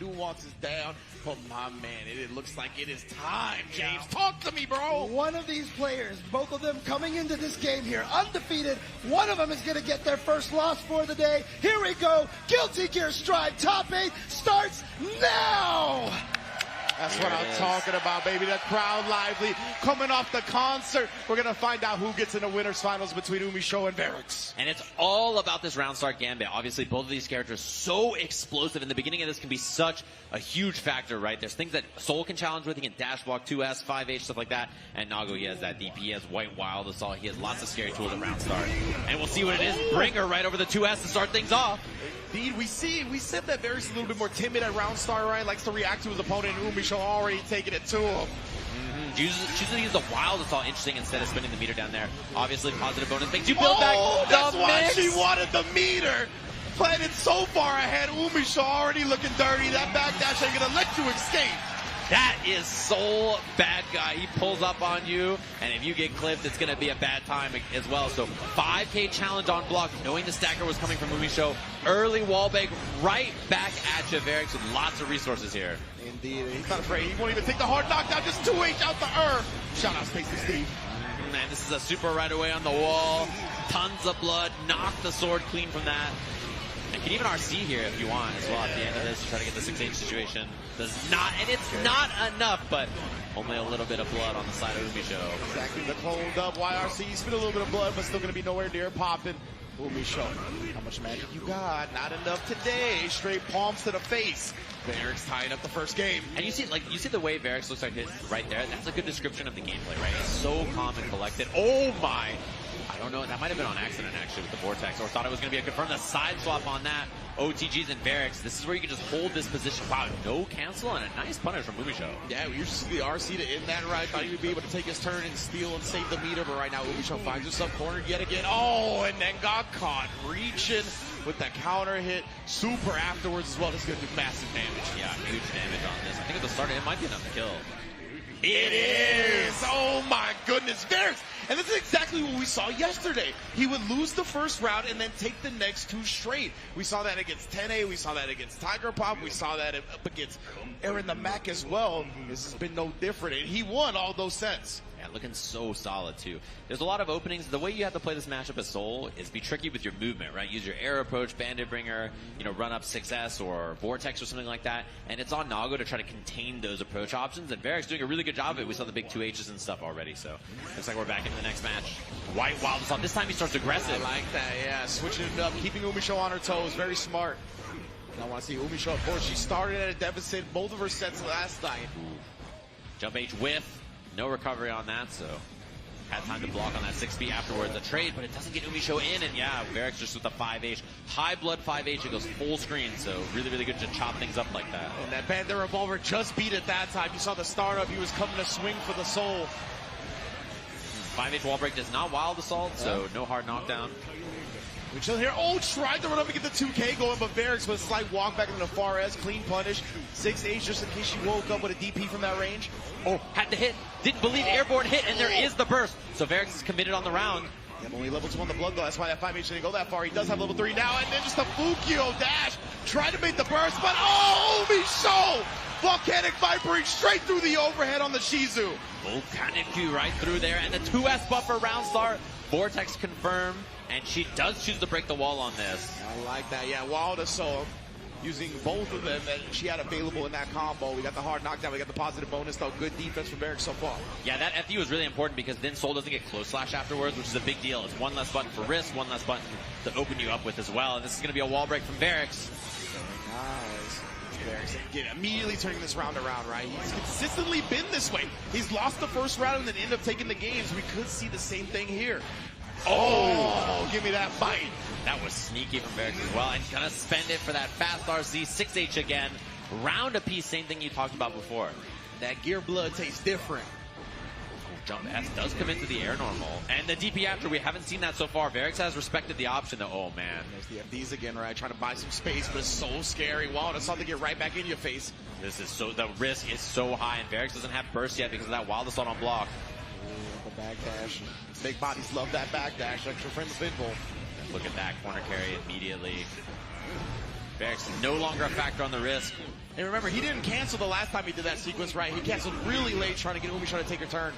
Nuance is down. But my man, it looks like it is time. James, talk to me, bro. One of these players, both of them coming into this game here undefeated. One of them is going to get their first loss for the day. Here we go. Guilty Gear Strive Top 8 starts now. That's what I'm talking about, baby. The crowd lively. Coming off the concert, we're going to find out who gets in the winners finals between UMISHO and VERIX. And it's all about this round start gambit. Obviously, both of these characters so explosive. In the beginning of this can be such a huge factor, right? There's things that Soul can challenge with. He can dash block 2S, 5H, stuff like that. And Nago, he has that DP. He has White Wild Assault. He has lots of scary tools at round start. And we'll see what it is. Bring her right over the 2S to start things off. Indeed, we said that VERIX is a little bit more timid at round start, right? Likes to react to his opponent. UMISHO already taking it to him. Chooses to use the Wild Assault, interesting, instead of spinning the meter down there. Obviously, positive bonus makes you build back that's the why mix. she wanted the meter. Planted so far ahead. UMISHO already looking dirty. That backdash ain't gonna let you escape. That is Soul bad guy. He pulls up on you, and if you get clipped, it's going to be a bad time as well. So 5K challenge on block, knowing the stacker was coming from UMISHO. Early wall bake right back at you, VERIX, with lots of resources here. Indeed, he's not afraid. He won't even take the hard knockdown. Just 2H out the Earth. Shout out Space to Steve. Man, this is a super right away on the wall. Tons of blood. Knock the sword clean from that. You can even RC here if you want as well at the end of this to try to get the 6H situation. Does not, and it's not enough, but only a little bit of blood on the side of UMISHO. Exactly, the cloned up YRC. Spit a little bit of blood, but still going to be nowhere near popping. UMISHO, how much magic you got? Not enough today. Straight palms to the face. VERIX tying up the first game. And you see the way VERIX looks like it right there. That's a good description of the gameplay, right? It's so calm and collected. Oh my! I don't know. That might have been on accident actually with the Vortex, or thought it was going to be a confirm. The side swap on that. OTGs and VERIX. This is where you can just hold this position. Wow, no cancel and a nice punish from UMISHO. Yeah, we used to see the RC to end that right. Thought he would be able to take his turn and steal and save the meter, but right now UMISHO finds himself cornered yet again. Oh, and then got caught reaching with the counter hit. Super afterwards as well. This is going to do massive damage. Yeah, huge damage on this. I think at the start it might be enough to kill. It is! Oh my goodness, VERIX! And this is exactly what we saw yesterday. He would lose the first round and then take the next two straight. We saw that against 10A, we saw that against Tiger Pop, we saw that up against Aaron the Mac as well. This has been no different, and he won all those sets. Yeah, looking so solid too. There's a lot of openings. The way you have to play this matchup as Soul is be tricky with your movement, right? Use your air approach, Bandit Bringer, run up 6S or Vortex or something like that. And it's on Nago to try to contain those approach options. And VERIX doing a really good job of it. We saw the big 2Hs and stuff already. So looks like we're back into the next match. White Wild Assault. This time he starts aggressive. I like that, yeah. Switching it up, keeping UMISHO on her toes. Very smart. And I want to see UMISHO, of course. She started at a deficit both of her sets last night. Jump H whiff. No recovery on that, so had time to block on that 6B afterwards. A trade, but it doesn't get UMISHO in, and yeah, VERIX just with the 5H. High blood 5H, it goes full screen, so really, really good to chop things up like that. And that Bandit Revolver just beat it that time. You saw the startup, he was coming to swing for the Soul. 5H wall break does not Wild Assault, so no hard knockdown. We chill here. Oh, tried to run up and get the 2K going, but VERIX with a slight walk back into the far S, clean punish. 6H just in case she woke up with a DP from that range. Oh, had to hit. Didn't believe airborne hit, and there is the burst. So VERIX is committed on the round. Yeah, only level 2 on the blood, though. That's why that 5H didn't go that far. He does have level 3 now, and then just a Fukio dash. Tried to make the burst, but oh, UMISHO! Volcanic Vipering straight through the overhead on the Shizu. Volcanic Q right through there, and the 2S buffer round start. Vortex confirmed, and she does choose to break the wall on this. I like that, yeah. Wild Assault using both of them that she had available in that combo. We got the hard knockdown, we got the positive bonus, though. Good defense from VERIX so far. Yeah, that FU is really important because then Soul doesn't get close slash afterwards, which is a big deal. It's one less button for risk, one less button to open you up with as well. And this is going to be a wall break from VERIX. Nice. VERIX again, immediately turning this round around, right? He's consistently been this way. He's lost the first round and then ended up taking the games. We could see the same thing here. Oh, give me that bite. That was sneaky from VERIX as well. And gonna spend it for that fast RC, 6H again. Round apiece, same thing you talked about before. That gear blood tastes different. Jump S does come into the air normal. And the DP after, we haven't seen that so far. VERIX has respected the option though. Oh man. There's the FDs again, right? Trying to buy some space, but it's so scary. Wow, that's something to get right back in your face. This is so, the risk is so high, and VERIX doesn't have burst yet because of that Wild Assault on block. Ooh, the backdash. Big bodies love that backdash. Extra frame of pinball. Look at that corner carry immediately. VERIX no longer a factor on the risk. And remember, he didn't cancel the last time he did that sequence, right? He canceled really late trying to get UMISHO to take her turn.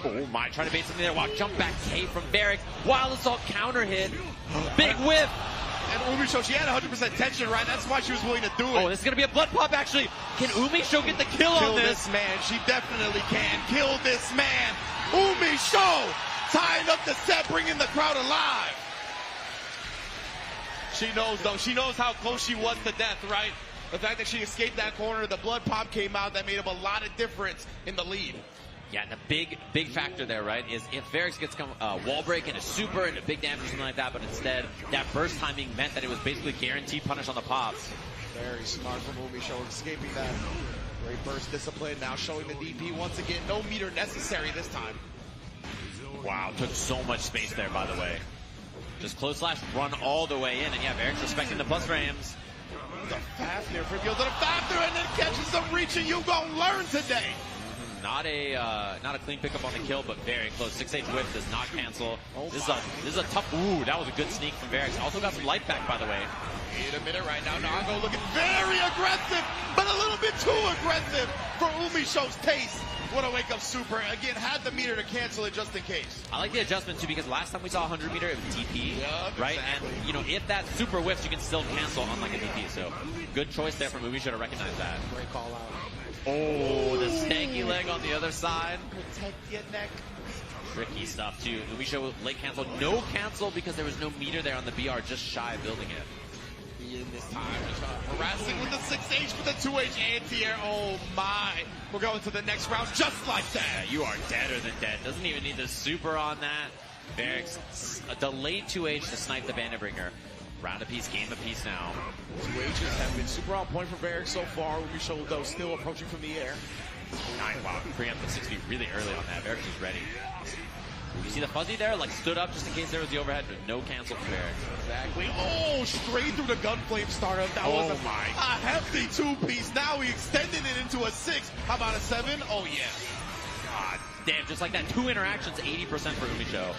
Oh my, trying to bait something there. Wow, jump back K from VERIX. Wild Assault counter hit. Big whiff. And UMISHO, she had 100% tension, right? That's why she was willing to do it. Oh, this is going to be a blood pop, actually. Can UMISHO get the kill on this? Man. She definitely can. Kill this man. UMISHO tying up the set, bringing the crowd alive. She knows, though. She knows how close she was to death, right? The fact that she escaped that corner, the blood pop came out, that made up a lot of difference in the lead. Yeah, and the big factor there, right, is if VERIX gets wall break and a super and a big damage or something like that, but instead that burst timing meant that it was basically guaranteed punish on the pops. Very smart from UMISHO, escaping that. Great burst discipline, now showing the DP once again. No meter necessary this time. Wow, took so much space there, by the way. Just close slash, run all the way in, and yeah, VERIX respecting the plus frames. The Fafnir for Fields, and a Fafnir, and then catches some reach, and you gonna learn today. Not a clean pickup on the kill, but very close. 6-8 whip does not cancel. This is a tough. Ooh, that was a good sneak from VERIX. Also got some life back, by the way. Wait a minute right now. Nago looking very aggressive, but a little bit too aggressive for UMISHO's taste. What a wake-up super. Again, had the meter to cancel it just in case. I like the adjustment, too, because last time we saw 100 meter, it was DP, right? Exactly. And, you know, if that super whiffs, you can still cancel unlike a DP. So, good choice there from UMISHO to recognize that. Great call out. Oh, the stanky leg on the other side. Protect your neck. Tricky stuff, too. UMISHO late cancel. No cancel because there was no meter there on the BR, just shy of building it. In this time, harassing with the 6H for the 2H anti-air. Oh my, we're going to the next round just like that. Yeah, you are deader than dead. Doesn't even need the super on that. VERIX, a delayed 2H to snipe the Bandit Bringer. Round apiece, game apiece now. 2Hs have been super on point for VERIX so far. UMISHO, though, still approaching from the air. Wow, preempt the 6 feet really early on that. VERIX is ready. You see the fuzzy there? Like, stood up just in case there was the overhead, but no cancel for VERIX. Exactly. Oh, straight through the gunflame startup. That was a hefty 2-piece. Now he extended it into a 6. How about a 7? Oh, yeah. God damn, just like that. 2 interactions, 80% for UMISHO.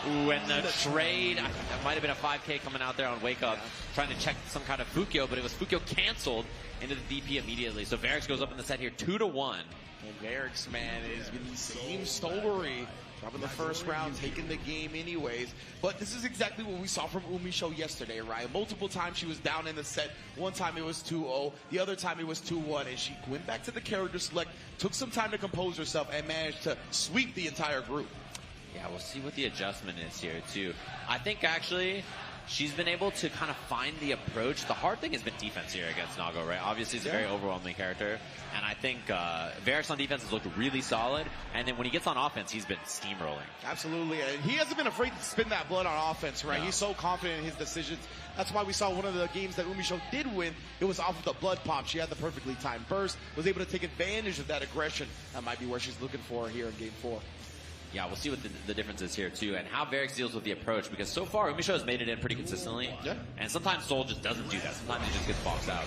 Ooh, and the trade, that might have been a 5K coming out there on Wake Up, trying to check some kind of Fukyo, but it was Fukyo canceled into the DP immediately. So VERIX goes up in the set here, 2-1. And VERIX, man, is been the same story. Dropping the first round, taking the game anyways. But this is exactly what we saw from UMISHO yesterday, right? Multiple times she was down in the set. One time it was 2-0. The other time it was 2-1. And she went back to the character select, took some time to compose herself, and managed to sweep the entire group. Yeah, we'll see what the adjustment is here, too. I think, actually, she's been able to kind of find the approach. The hard thing has been defense here against Nago, right? Obviously, he's a very overwhelming character. And I think VERIX on defense has looked really solid. And then when he gets on offense, he's been steamrolling. Absolutely. And he hasn't been afraid to spin that blood on offense, right? No. He's so confident in his decisions. That's why we saw one of the games that UMISHO did win. It was off of the blood pop. She had the perfectly timed burst, was able to take advantage of that aggression. That might be where she's looking for here in game 4. Yeah, we'll see what the difference is here, too, and how VERIX deals with the approach, because so far, UMISHO has made it in pretty consistently. Yeah. And sometimes Soul just doesn't do that. Sometimes he just gets boxed out.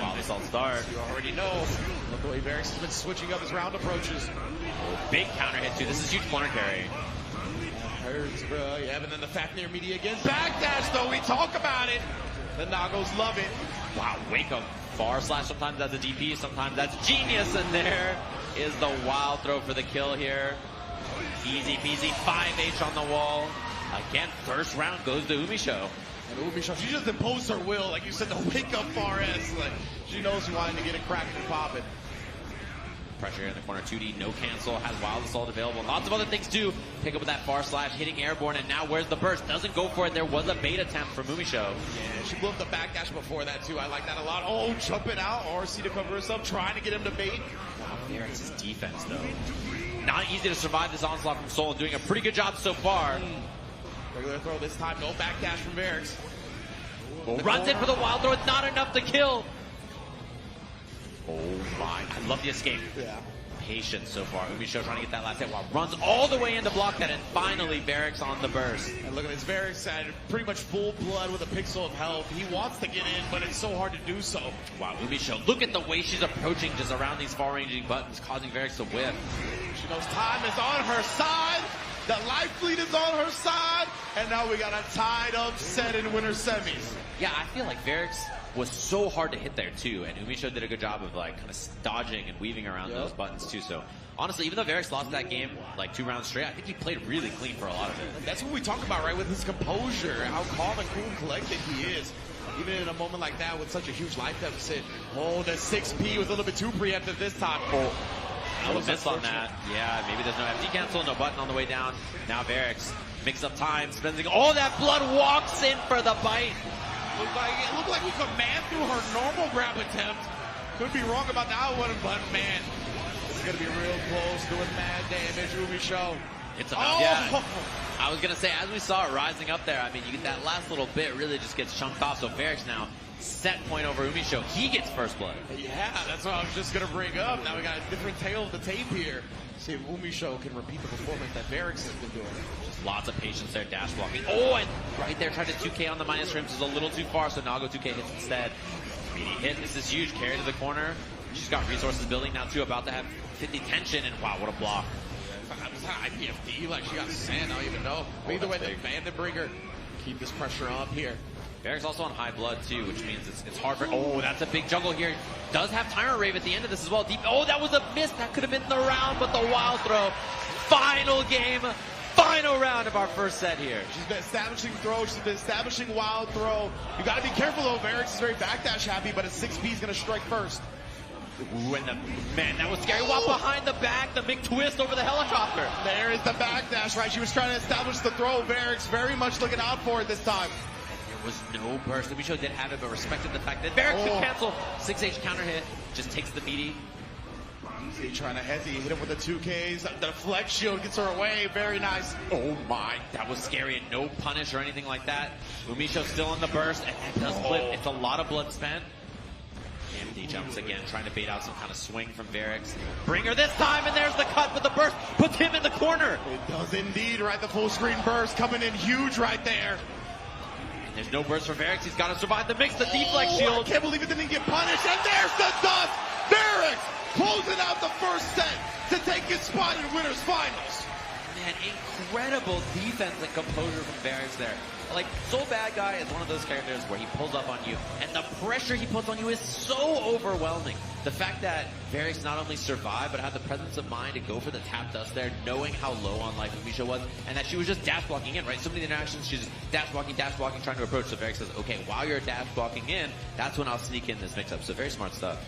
Wow, this all start. You already know. Look the way VERIX has been switching up his round approaches. Oh, big counter hit, too. This is huge corner carry. Hurts, bro. Yeah, and then the Fafnir media again. Backdash, though. We talk about it. The Nagos love it. Wow, wake up. Far slash, sometimes that's a DP, sometimes that's genius, and there is the wild throw for the kill here. Easy peasy, 5H on the wall. Again, first round goes to UMISHO. And UMISHO, she just imposed her will. Like you said, the wake up far S. Like, she knows she wanted to get it cracked and popping. Pressure here in the corner, 2D, no cancel, has Wild Assault available. Lots of other things too. Pick up with that far slash, hitting airborne, and now where's the burst? Doesn't go for it. There was a bait attempt from UMISHO. Yeah, she blew up the backdash before that too. I like that a lot. Oh, jumping out, RC to cover herself, trying to get him to bait. Wow, VERIX's defense though. Not easy to survive this onslaught from Soul, doing a pretty good job so far. Regular throw this time, no backdash from VERIX. Runs in for the wild throw, it's not enough to kill. Oh my, I love the escape. Yeah. Patience so far. UMISHO trying to get that last hit while runs all the way in to block that, and finally VERIX on the burst. And look at this, VERIX at pretty much full blood with a pixel of health. He wants to get in, but it's so hard to do so. Wow, UMISHO, look at the way she's approaching just around these far-ranging buttons, causing VERIX to whiff. She knows time is on her side. The life fleet is on her side. And now we got a tied up set in winter semis. Yeah, I feel like VERIX was so hard to hit there too, and UMISHO did a good job of like kind of dodging and weaving around those buttons too. So honestly, even though VERIX lost that game like 2 rounds straight, I think he played really clean for a lot of it. That's what we talk about, right? With his composure, how calm and cool and collected he is. Even in a moment like that with such a huge life deficit. Oh, the 6P was a little bit too preemptive this time. Oh, I was missed on that. Yeah, maybe there's no FD cancel, no button on the way down. Now VERIX mixes up time, spends it. Oh, that blood walks in for the bite. It looked like we could man through her normal grab attempt. Could be wrong about that one, but man, it's gonna be real close, doing mad damage. UMISHO. It's about, yeah. I was gonna say, as we saw it rising up there, I mean, you get that last little bit really just gets chunked off. So VERIX now set point over UMISHO. He gets first blood. Yeah, that's what I was just gonna bring up. Now we got a different tale of the tape here. See if UMISHO can repeat the performance that VERIX has been doing. Just lots of patience there, dash blocking. Oh, and right there, tried to 2K on the minus rims. Is a little too far, so Nago 2K hits instead. Speedy hit. This is huge. Carry to the corner. She's got resources building now too. About to have 50 tension, and wow, what a block. Was that IPFD? Like she got sand, I don't even know. But either way, the Bandit Bringer keep this pressure up here. VERIX also on high blood too, which means it's hard for. Oh, that's a big juggle here. Does have Tyrant Rave at the end of this as well. Deep. Oh, that was a miss. That could have been the round, but the wild throw. Final game, final round of our first set here. She's been establishing throw. She's been establishing wild throw. You got to be careful though. VERIX is very backdash happy, but a 6P is going to strike first. Ooh, and man, that was scary. Walk behind the back, the big twist over the helicopter. There is the backdash, right? She was trying to establish the throw. VERIX very much looking out for it this time. There was no burst. UMISHO did have it, but respected the fact that VERIX could cancel. 6H counter hit, just takes the BD. Easy trying to hesitate, hit him with the 2Ks. The flex shield gets her away. Very nice. Oh my, that was scary, and no punish or anything like that. UMISHO still in the burst, and that does flip. It's a lot of blood spent. AMD jumps again, trying to bait out some kind of swing from VERIX. Bring her this time, and there's the cut, but the burst puts him in the corner. It does indeed, right? The full screen burst coming in huge right there. And there's no burst for VERIX. He's got to survive the mix, the deflect shield. I can't believe it didn't get punished, and there's the dust. VERIX closing out the first set to take his spot in winners finals. Man, incredible defense and composure from VERIX there. Like, Soul Bad Guy is one of those characters where he pulls up on you, and the pressure he puts on you is so overwhelming. The fact that VERIX not only survived, but had the presence of mind to go for the tap dust there, knowing how low on life UMISHO was, and that she was just dash blocking in, right? So many interactions, she's just dash blocking, trying to approach. So VERIX says, okay, while you're dash blocking in, that's when I'll sneak in this mix-up. So very smart stuff.